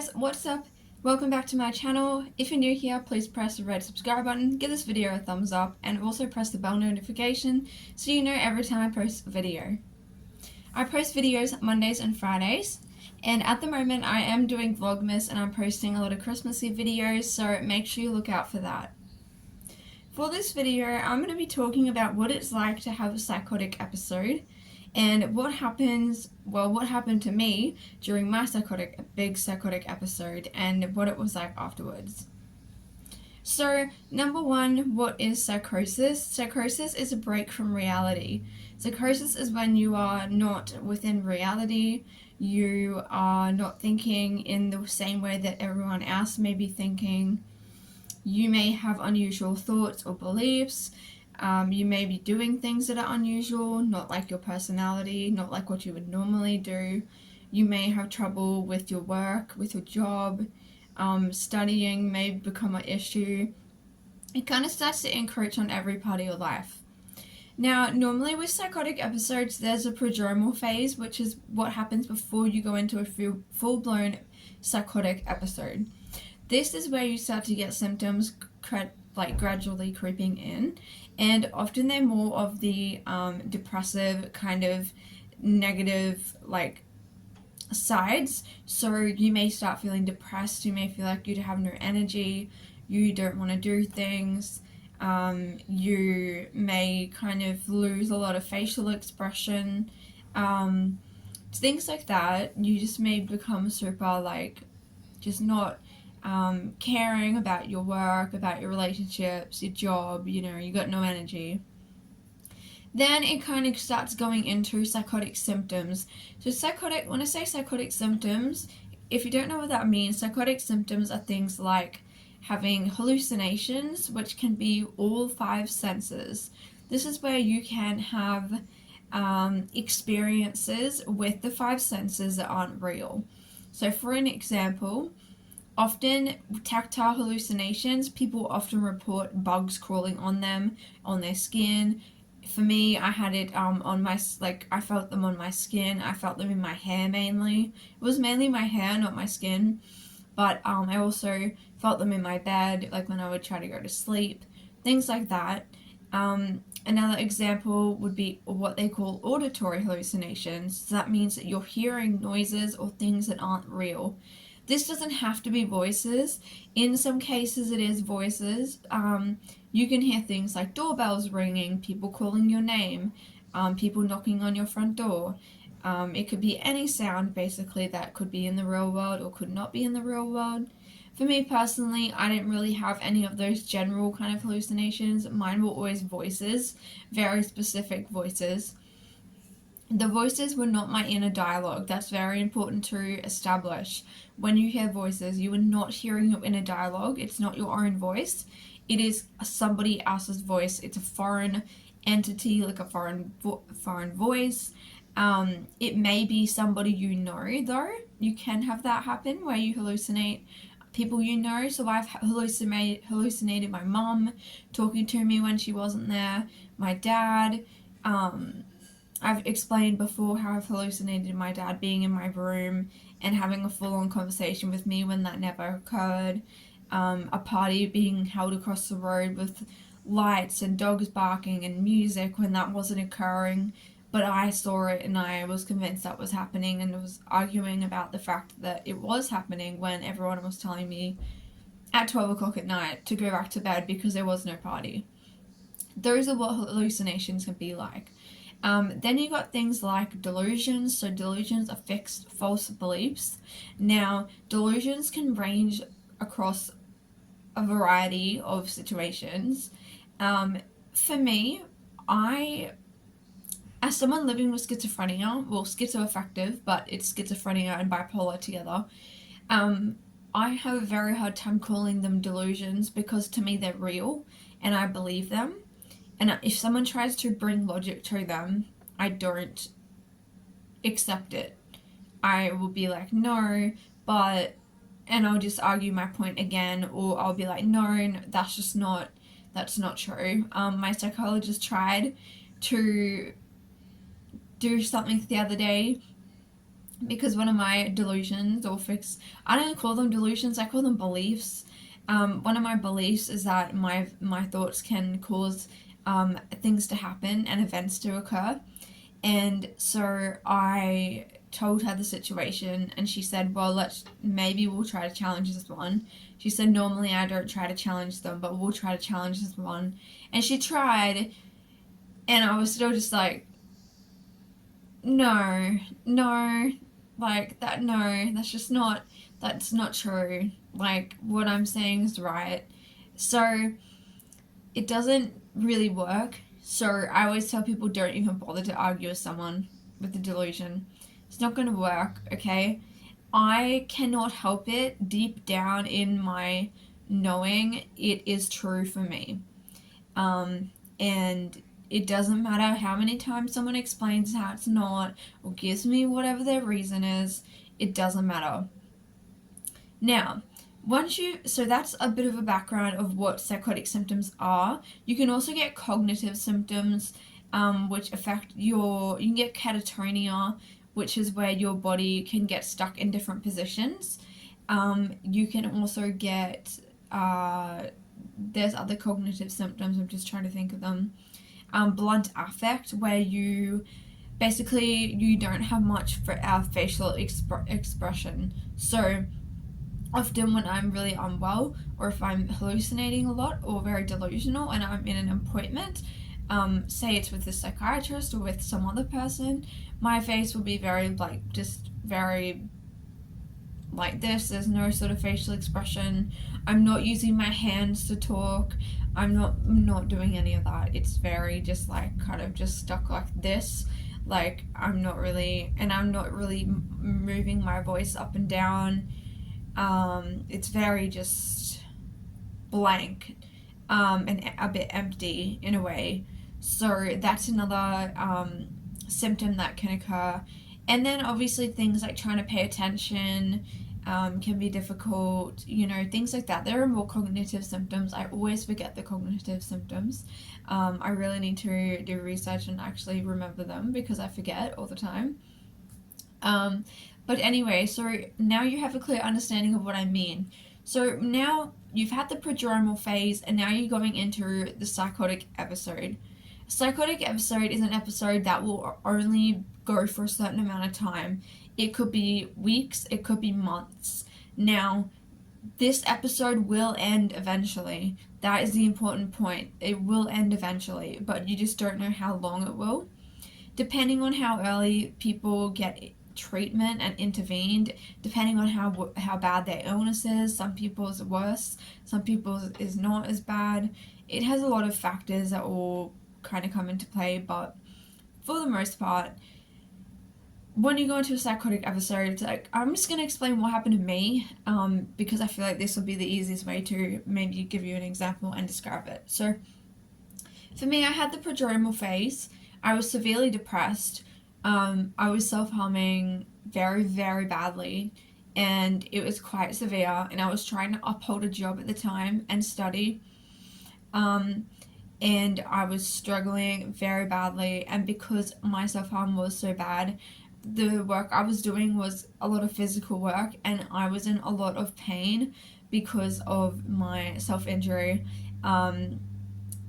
guys, what's up? Welcome back to my channel. If you're new here, please press the red subscribe button, give this video a thumbs up, and also press the bell notification so you know every time I post a video. I post videos Mondays and Fridays, and at the moment I am doing Vlogmas and I'm posting a lot of Christmassy videos, so make sure you look out for that. For this video, I'm going to be talking about what it's like to have a psychotic episode and what happened to me during my big psychotic episode and what it was like afterwards. So, number one, what is psychosis? Psychosis is a break from reality. Psychosis is when you are not within reality, you are not thinking in the same way that everyone else may be thinking. You may have unusual thoughts or beliefs. You may be doing things that are unusual, not like your personality, not like what you would normally do. You may have trouble with your work, with your job. Studying may become an issue. It kind of starts to encroach on every part of your life. Now, normally with psychotic episodes, there's a prodromal phase, which is what happens before you go into a full-blown psychotic episode. This is where you start to get symptoms gradually creeping in, and often they're more of the depressive kind of negative sides. So you may start feeling depressed, you may feel like you have no energy, you don't want to do things, you may kind of lose a lot of facial expression, things like that. You just may become super just not caring about your work, about your relationships, your job, you got no energy. Then it kind of starts going into psychotic symptoms. So when I say psychotic symptoms, if you don't know what that means, psychotic symptoms are things like having hallucinations, which can be all 5 senses. This is where you can have experiences with the 5 senses that aren't real. So for an example, often tactile hallucinations, people often report bugs crawling on them, on their skin. For me, I had it on my, I felt them on my skin, I felt them in my hair mainly. It was mainly my hair, not my skin, but I also felt them in my bed, when I would try to go to sleep, things like that. Another example would be what they call auditory hallucinations. So that means that you're hearing noises or things that aren't real. This doesn't have to be voices. In some cases it is voices. You can hear things like doorbells ringing, people calling your name, people knocking on your front door. It could be any sound basically that could be in the real world or could not be in the real world. For me personally, I didn't really have any of those general kind of hallucinations. Mine were always voices, very specific voices. The voices were not my inner dialogue. That's very important to establish. When you hear voices, you are not hearing your inner dialogue. It's not your own voice. It is somebody else's voice. It's a foreign entity, like a foreign voice. It may be somebody you know, though. You can have that happen where you hallucinate people you know. So I've hallucinated my mum talking to me when she wasn't there, my dad. I've explained before how I've hallucinated my dad being in my room and having a full-on conversation with me when that never occurred. A party being held across the road with lights and dogs barking and music when that wasn't occurring, but I saw it and I was convinced that was happening and was arguing about the fact that it was happening when everyone was telling me at 12 o'clock at night to go back to bed because there was no party. Those are what hallucinations can be like. Then you got things like delusions. So delusions are fixed false beliefs. Now, delusions can range across a variety of situations. For me, as someone living with schizophrenia, well, schizoaffective, but it's schizophrenia and bipolar together, I have a very hard time calling them delusions because to me they're real and I believe them. And if someone tries to bring logic to them, I don't accept it. I will be like, no, and I'll just argue my point again, or I'll be like, no, that's not true. My psychologist tried to do something the other day because one of my delusions, I don't call them delusions, I call them beliefs. One of my beliefs is that my thoughts can cause things to happen and events to occur. And so I told her the situation, and she said, well, maybe we'll try to challenge this one. She said, normally I don't try to challenge them, but we'll try to challenge this one. And she tried, and I was still just like, no, like that, no, that's not true. Like, what I'm saying is right. So it doesn't really work. So I always tell people, don't even bother to argue with someone with a delusion. It's not going to work, okay? I cannot help it deep down in my knowing it is true for me. And it doesn't matter how many times someone explains how it's not or gives me whatever their reason is, it doesn't matter. Now, so that's a bit of a background of what psychotic symptoms are. You can also get cognitive symptoms, which affect you can get catatonia, which is where your body can get stuck in different positions. You can also get, there's other cognitive symptoms, I'm just trying to think of them. Blunt affect, where you don't have much for our facial expression. So often when I'm really unwell, or if I'm hallucinating a lot or very delusional and I'm in an appointment, say it's with a psychiatrist or with some other person, my face will be very like this. There's no sort of facial expression. I'm not using my hands to talk. I'm not doing any of that. It's very just like kind of just stuck like this. Like I'm not really moving my voice up and down. It's very just blank, and a bit empty in a way. So that's another symptom that can occur. And then obviously things like trying to pay attention can be difficult, things like that. There are more cognitive symptoms. I always forget the cognitive symptoms. I really need to do research and actually remember them because I forget all the time. But anyway, so now you have a clear understanding of what I mean. So now you've had the prodromal phase, and now you're going into the psychotic episode. A psychotic episode is an episode that will only go for a certain amount of time. It could be weeks, it could be months. Now, this episode will end eventually. That is the important point. It will end eventually, but you just don't know how long it will. Depending on how early people get treatment and intervened, depending on how bad their illness is, some people's worse, some people's is not as bad. It has a lot of factors that all kind of come into play, but for the most part, when you go into a psychotic episode, it's like, I'm just going to explain what happened to me, because I feel like this will be the easiest way to maybe give you an example and describe it. So for me, I had the prodromal phase. I was severely depressed. I was self-harming very, very badly, and it was quite severe, and I was trying to uphold a job at the time and study, and I was struggling very badly, and because my self-harm was so bad, the work I was doing was a lot of physical work, and I was in a lot of pain because of my self-injury,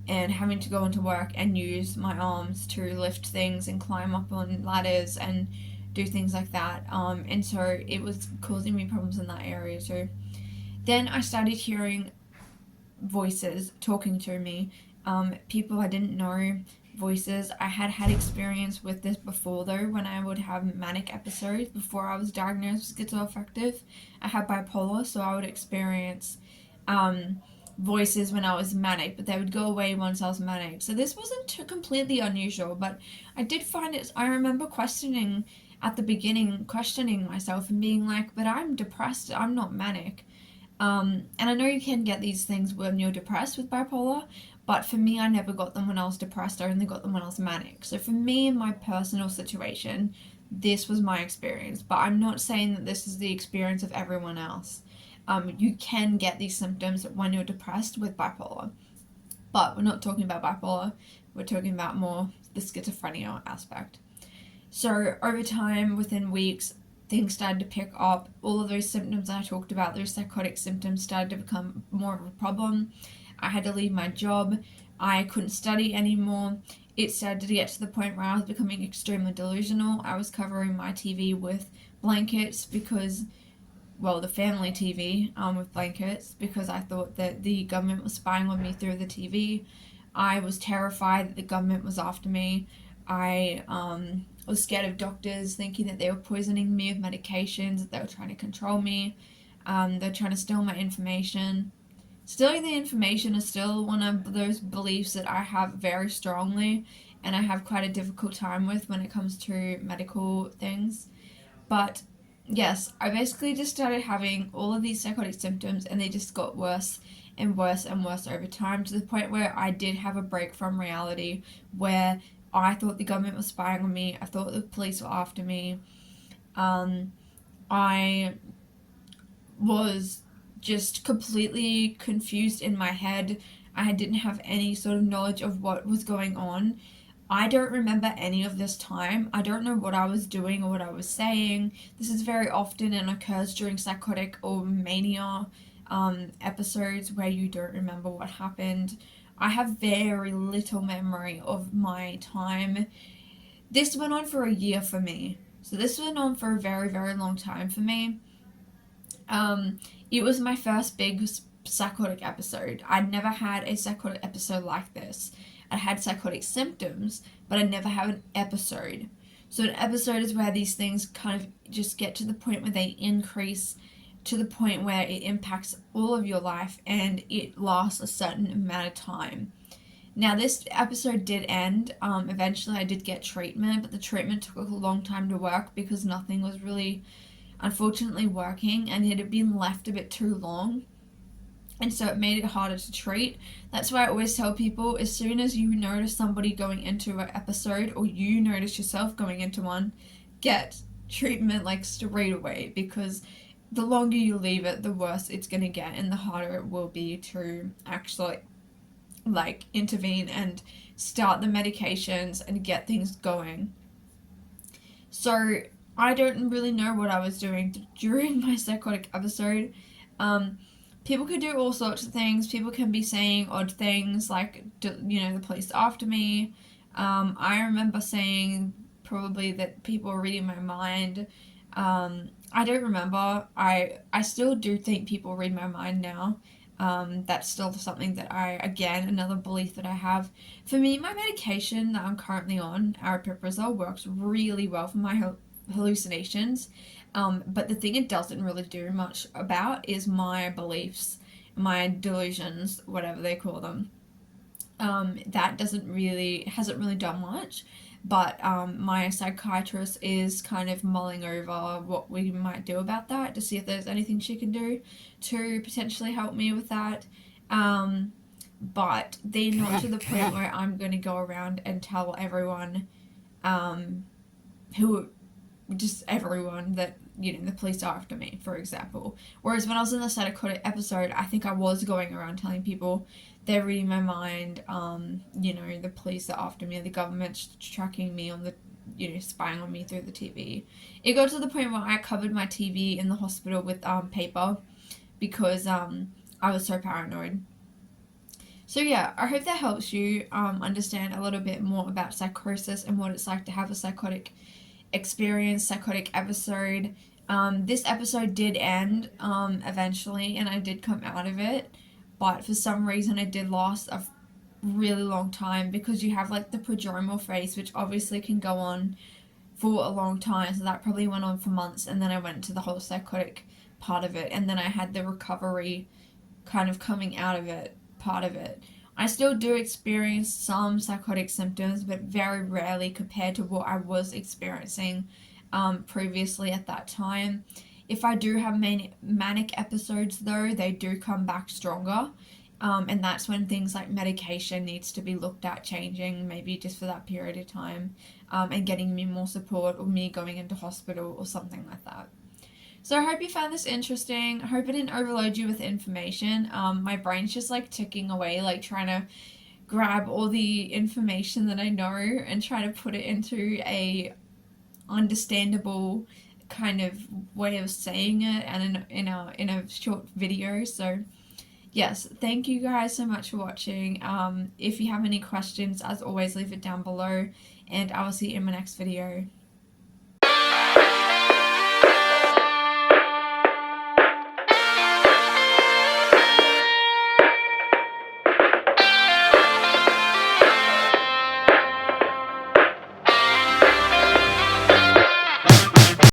and having to go into work and use my arms to lift things and climb up on ladders and do things like that. And so it was causing me problems in that area too. Then I started hearing voices talking to me, people I didn't know, voices. I had experience with this before though, when I would have manic episodes before I was diagnosed with schizoaffective. I had bipolar, so I would experience voices when I was manic, but they would go away once I was manic. So this wasn't too completely unusual, but I did find it, I remember questioning myself and being like, but I'm depressed, I'm not manic. And I know you can get these things when you're depressed with bipolar, but for me, I never got them when I was depressed, I only got them when I was manic. So for me, in my personal situation, this was my experience, but I'm not saying that this is the experience of everyone else. You can get these symptoms when you're depressed with bipolar, but we're not talking about bipolar, we're talking about more the schizophrenia aspect. So over time, within weeks, things started to pick up. All of those symptoms I talked about, those psychotic symptoms, started to become more of a problem. I had to leave my job. I couldn't study anymore. It started to get to the point where I was becoming extremely delusional. I was covering my TV with blankets because, well, the family TV with blankets, because I thought that the government was spying on me through the TV. I was terrified that the government was after me. I was scared of doctors, thinking that they were poisoning me with medications, that they were trying to control me. They're trying to steal my information. Stealing the information is still one of those beliefs that I have very strongly, and I have quite a difficult time with when it comes to medical things. But yes, I basically just started having all of these psychotic symptoms, and they just got worse and worse and worse over time, to the point where I did have a break from reality, where I thought the government was spying on me. I thought the police were after me. I was just completely confused in my head. I didn't have any sort of knowledge of what was going on. I don't remember any of this time. I don't know what I was doing or what I was saying. This is very often and occurs during psychotic or mania episodes where you don't remember what happened. I have very little memory of my time. This went on for a year for me. So this went on for a very, very long time for me. It was my first big psychotic episode. I'd never had a psychotic episode like this. I had psychotic symptoms, but I never had an episode. So an episode is where these things kind of just get to the point where they increase to the point where it impacts all of your life and it lasts a certain amount of time. Now, this episode did end. Eventually, I did get treatment, but the treatment took a long time to work because nothing was really, unfortunately, working, and it had been left a bit too long. And so it made it harder to treat. That's why I always tell people, as soon as you notice somebody going into an episode, or you notice yourself going into one, get treatment like straight away, because the longer you leave it, the worse it's going to get, and the harder it will be to actually like intervene and start the medications and get things going. So I don't really know what I was doing during my psychotic episode. People could do all sorts of things. People can be saying odd things like, the police after me. I remember saying probably that people are reading my mind. I don't remember. I still do think people read my mind now. That's still something that another belief that I have. For me, my medication that I'm currently on, aripiprazole, works really well for my hallucinations. But the thing it doesn't really do much about is my beliefs, my delusions, whatever they call them. That hasn't really done much. But my psychiatrist is kind of mulling over what we might do about that, to see if there's anything she can do to potentially help me with that. But they're not to the point where I'm going to go around and tell everyone, everyone that, the police are after me, for example. Whereas when I was in the psychotic episode, I think I was going around telling people they're reading my mind, the police are after me, the government's tracking me on the, spying on me through the TV. It got to the point where I covered my TV in the hospital with paper because I was so paranoid. So yeah, I hope that helps you understand a little bit more about psychosis and what it's like to have a psychotic experience, psychotic episode. This episode did end eventually, and I did come out of it, but for some reason it did last a really long time, because you have like the prodromal phase, which obviously can go on for a long time, so that probably went on for months, and then I went to the whole psychotic part of it, and then I had the recovery kind of coming out of it part of it. I still do experience some psychotic symptoms, but very rarely compared to what I was experiencing previously at that time. If I do have manic episodes, though, they do come back stronger. And that's when things like medication needs to be looked at changing, maybe just for that period of time, and getting me more support, or me going into hospital or something like that. So I hope you found this interesting. I hope it didn't overload you with information. My brain's just like ticking away, like trying to grab all the information that I know and try to put it into a understandable kind of way of saying it and in a short video. So yes, thank you guys so much for watching. If you have any questions, as always, leave it down below, and I will see you in my next video.